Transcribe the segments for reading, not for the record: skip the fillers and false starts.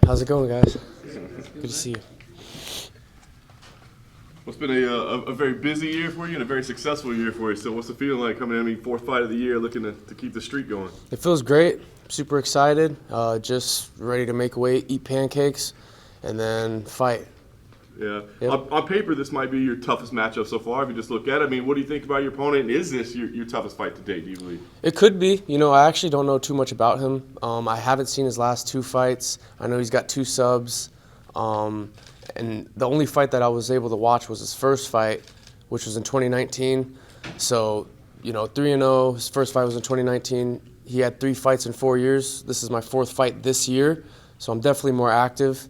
How's it going, guys? Good to see you. Well, it's been a very busy year for you and a very successful year for you. So what's the feeling like coming in, fourth fight of the year, looking to keep the streak going? It feels great. Super excited. Just ready to make weight, eat pancakes, and then fight. Yeah. Yep. On paper, this might be your toughest matchup so far. If you just look at it, I mean, what do you think about your opponent? Is this your toughest fight to date, do you believe? It could be. You know, I actually don't know too much about him. I haven't seen his last two fights. I know he's got 2 subs. And the only fight that I was able to watch was his first fight, which was in 2019. So, you know, 3-0. His first fight was in 2019. He had 3 fights in 4 years. This is my 4th fight this year, so I'm definitely more active.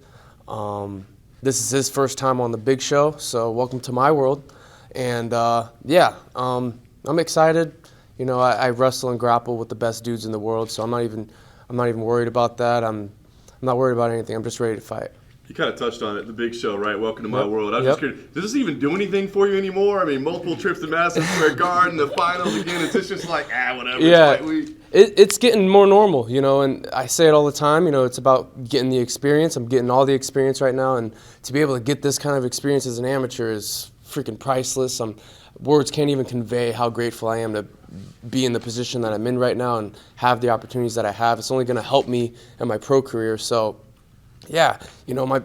This is his first time on the big show, so welcome to my world. And I'm excited. You know, I wrestle and grapple with the best dudes in the world, so I'm not even worried about that. I'm not worried about anything. I'm just ready to fight. You kind of touched on it, the big show, right? Welcome to my world. I was just curious, does this even do anything for you anymore? I mean, multiple trips to Madison Square Garden, the finals again. It's just like, whatever. Yeah, it's getting more normal, you know, and I say it all the time, you know, it's about getting the experience. I'm getting all the experience right now, and to be able to get this kind of experience as an amateur is freaking priceless. Words can't even convey how grateful I am to be in the position that I'm in right now and have the opportunities that I have. It's only going to help me in my pro career, so... Yeah, you know, my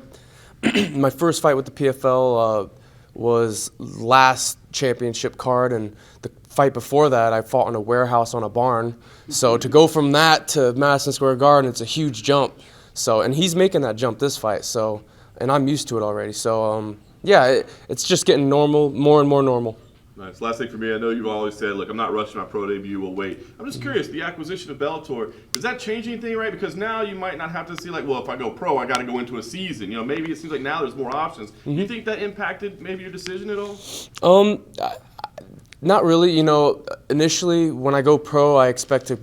first fight with the PFL was last championship card, and the fight before that I fought in a warehouse on a barn. So to go from that to Madison Square Garden, it's a huge jump. So, and he's making that jump this fight. So, and I'm used to it already. So, it's just getting normal, more and more normal. Nice. Last thing for me, I know you've always said, look, I'm not rushing my pro debut, we'll wait. I'm just curious, the acquisition of Bellator, does that change anything, right? Because now you might not have to see, like, well, if I go pro, I got to go into a season. You know, maybe it seems like now there's more options. Do you think that impacted maybe your decision at all? Not really. You know, initially when I go pro, I expect to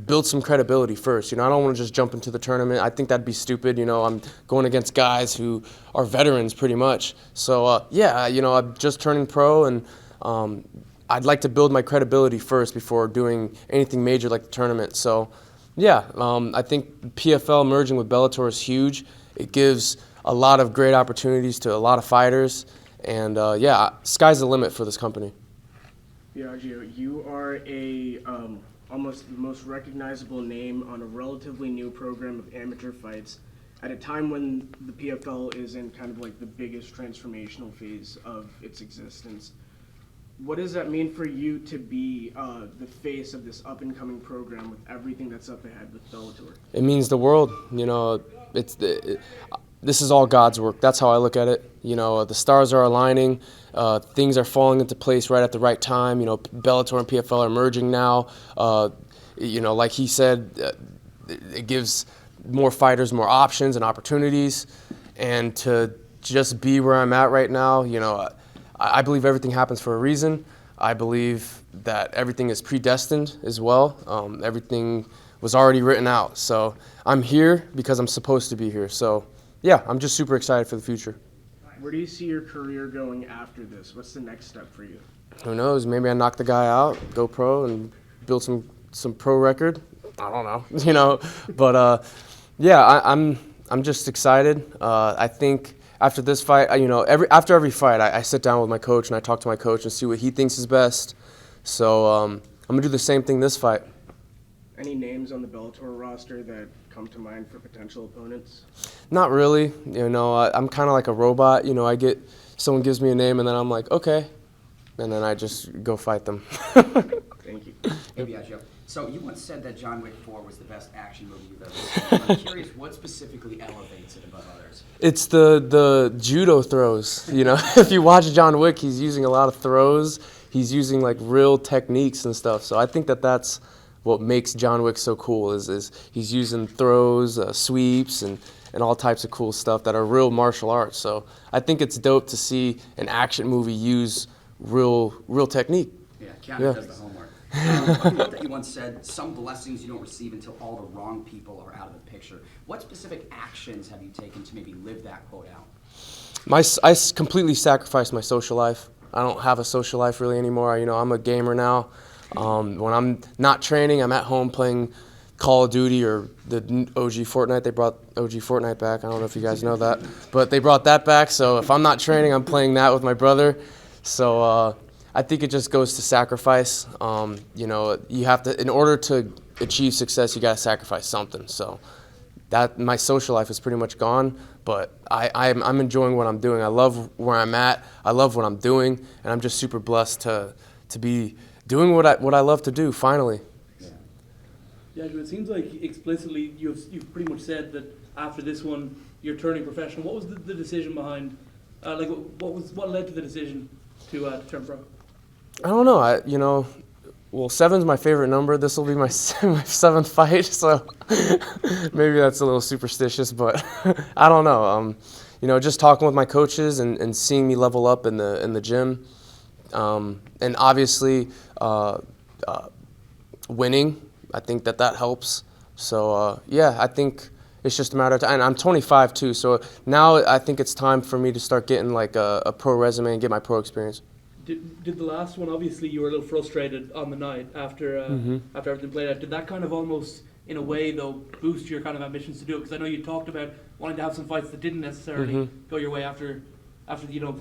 build some credibility first. You know, I don't want to just jump into the tournament. I think that'd be stupid. You know, I'm going against guys who are veterans pretty much. So, you know, I'm just turning pro, and I'd like to build my credibility first before doing anything major like the tournament. So, I think PFL merging with Bellator is huge. It gives a lot of great opportunities to a lot of fighters. And, sky's the limit for this company. Biaggio, you are almost the most recognizable name on a relatively new program of amateur fights at a time when the PFL is in kind of like the biggest transformational phase of its existence. What does that mean for you to be the face of this up-and-coming program with everything that's up ahead with Bellator? It means the world. You know, this is all God's work. That's how I look at it. You know, the stars are aligning. Things are falling into place right at the right time. You know, Bellator and PFL are merging now. You know, like he said, it gives more fighters more options and opportunities. And to just be where I'm at right now, you know, I believe everything happens for a reason. I believe that everything is predestined as well. Everything was already written out. So I'm here because I'm supposed to be here. So, I'm just super excited for the future. Where do you see your career going after this? What's the next step for you? Who knows? Maybe I knock the guy out, go pro, and build some pro record. I don't know, you know. But I'm just excited. I think after this fight, you know, after every fight, I sit down with my coach and I talk to my coach and see what he thinks is best. So I'm gonna do the same thing this fight. Any names on the Bellator roster that come to mind for potential opponents? Not really. You know, I'm kind of like a robot. You know, someone gives me a name and then I'm like, okay, and then I just go fight them. Thank you. Hey, Biaggio. So you once said that John Wick 4 was the best action movie you've ever seen. I'm curious, what specifically elevates it above others? It's the judo throws. You know, if you watch John Wick, he's using a lot of throws. He's using like real techniques and stuff. So I think that's what makes John Wick so cool is he's using throws, sweeps, and all types of cool stuff that are real martial arts. So I think it's dope to see an action movie use real technique. Yeah, Keanu does the homework. I quote that you once said, some blessings you don't receive until all the wrong people are out of the picture. What specific actions have you taken to maybe live that quote out? I completely sacrificed my social life. I don't have a social life really anymore. You know, I'm a gamer now. When I'm not training, I'm at home playing Call of Duty or the OG Fortnite. They brought OG Fortnite back. I don't know if you guys know that, but they brought that back. So if I'm not training, I'm playing that with my brother. So I think it just goes to sacrifice. You know, you have to, in order to achieve success, you got to sacrifice something. So that my social life is pretty much gone, but I'm enjoying what I'm doing. I love where I'm at. I love what I'm doing, and I'm just super blessed to be doing what I love to do. Finally. Yeah, it seems like explicitly you've pretty much said that after this one you're turning professional. What was the decision behind? What led to the decision to turn pro? I don't know. Well, 7's my favorite number. This will be my 7th fight, so maybe that's a little superstitious, but I don't know. Just talking with my coaches and seeing me level up in the gym, and obviously winning. I think that helps. So I think it's just a matter of time. And I'm 25 too, so now I think it's time for me to start getting like a pro resume and get my pro experience. Did the last one, obviously you were a little frustrated on the night after after everything played out. Did that kind of almost, in a way though, boost your kind of ambitions to do it? Because I know you talked about wanting to have some fights that didn't necessarily go your way after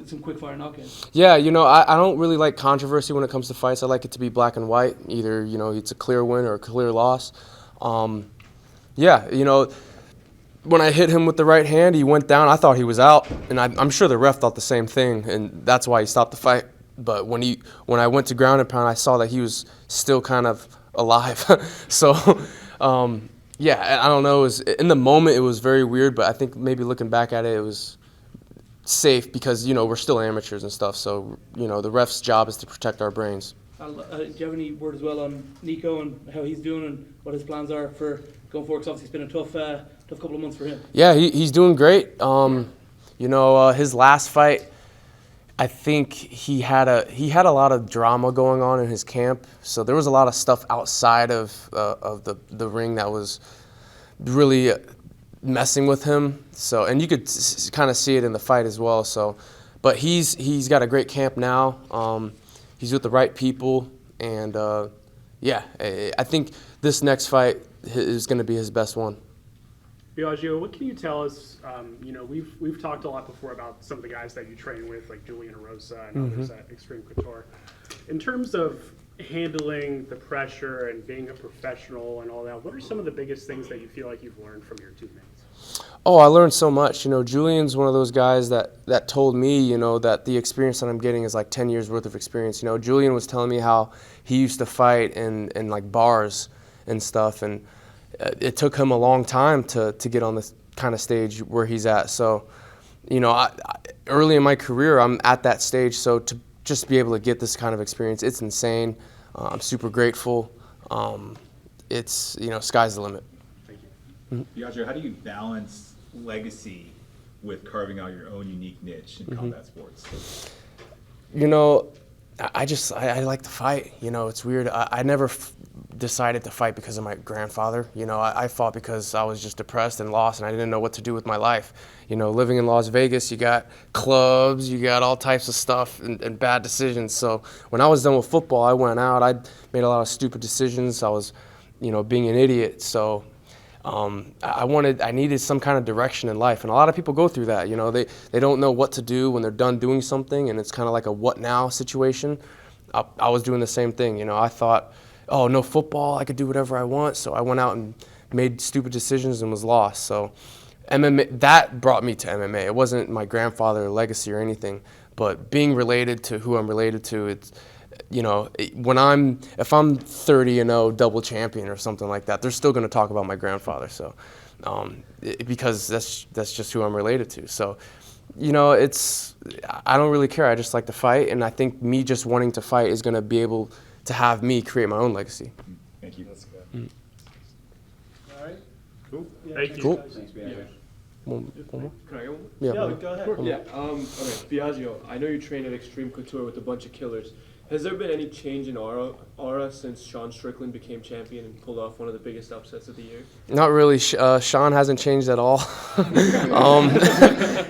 some quick fire knockouts. Yeah, I don't really like controversy when it comes to fights. I like it to be black and white. Either it's a clear win or a clear loss. When I hit him with the right hand, he went down. I thought he was out, and I'm sure the ref thought the same thing, and that's why he stopped the fight. But when I went to ground and pound, I saw that he was still kind of alive. So, I don't know. In the moment, it was very weird, but I think maybe looking back at it, it was safe because, we're still amateurs and stuff. So, the ref's job is to protect our brains. Do you have any word as well on Nico and how he's doing and what his plans are for going forward? Because obviously it's been a tough couple of months for him. Yeah, he's doing great. His last fight, I think he had a lot of drama going on in his camp. So there was a lot of stuff outside of the ring that was really messing with him. So, and you could kind of see it in the fight as well. So, but he's got a great camp now. He's with the right people, and I think this next fight is going to be his best one. Biaggio, what can you tell us? We've talked a lot before about some of the guys that you train with, like Julian Erosa and others at Extreme Couture. In terms of handling the pressure and being a professional and all that, what are some of the biggest things that you feel like you've learned from your teammates? Oh, I learned so much. Julian's one of those guys that told me, that the experience that I'm getting is like 10 years worth of experience. Julian was telling me how he used to fight in like bars and stuff, and it took him a long time to get on this kind of stage where he's at. So, early in my career, I'm at that stage. So to just be able to get this kind of experience, it's insane. I'm super grateful. It's, sky's the limit. Thank you. Biaggio, how do you balance legacy with carving out your own unique niche in combat sports? I like to fight. It's weird. I never decided to fight because of my grandfather. I fought because I was just depressed and lost, and I didn't know what to do with my life. Living in Las Vegas, you got clubs, you got all types of stuff and bad decisions. So when I was done with football, I went out. I made a lot of stupid decisions. I was, being an idiot. So I needed some kind of direction in life, and a lot of people go through that. They don't know what to do when they're done doing something, and it's kind of like a what now situation. I was doing the same thing. I thought, oh, no football, I could do whatever I want. So I went out and made stupid decisions and was lost. So MMA, that brought me to MMA. It wasn't my grandfather or legacy or anything, but being related to who I'm related to, it's, if I'm 30-0 double champion or something like that, they're still going to talk about my grandfather. So, because that's just who I'm related to. So, I don't really care. I just like to fight, and I think me just wanting to fight is going to be able to have me create my own legacy. Thank you. That's good. All right. Cool. Yeah, Thank you. Cool. Thanks, Biaggio. One more? Can I get one? Yeah. Go ahead. Yeah. Okay. Biaggio, I know you train at Extreme Couture with a bunch of killers. Has there been any change in aura since Sean Strickland became champion and pulled off one of the biggest upsets of the year? Not really. Sean hasn't changed at all.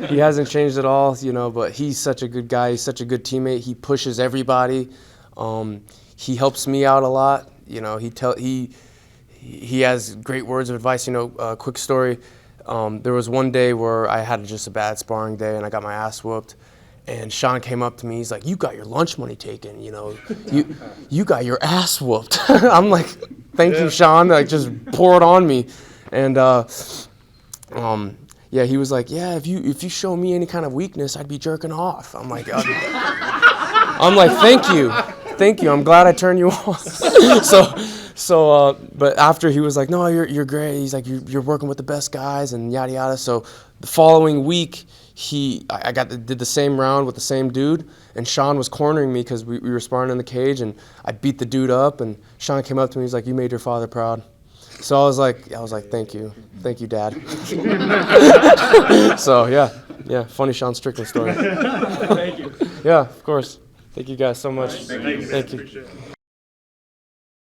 He hasn't changed at all, but he's such a good guy. He's such a good teammate. He pushes everybody. He helps me out a lot. he has great words of advice. You know, quick story. There was one day where I had just a bad sparring day and I got my ass whooped. And Sean came up to me. He's like, "You got your lunch money taken. You know, you got your ass whooped." I'm like, "Thank you, Sean." Like, just pour it on me. And yeah, he was like, "Yeah, if you show me any kind of weakness, I'd be jerking off." I'm like, "Thank you. I'm glad I turned you on." But after he was like, "No, you're great." He's like, "You're working with the best guys," and yada yada. So the following week, I did the same round with the same dude, and Sean was cornering me because we were sparring in the cage, and I beat the dude up, and Sean came up to me. He's like, "You made your father proud." So I was like, "Thank you, Dad." So yeah, funny Sean Strickland story. Thank you. Yeah, of course. Thank you guys so much. Thank you. Thank you.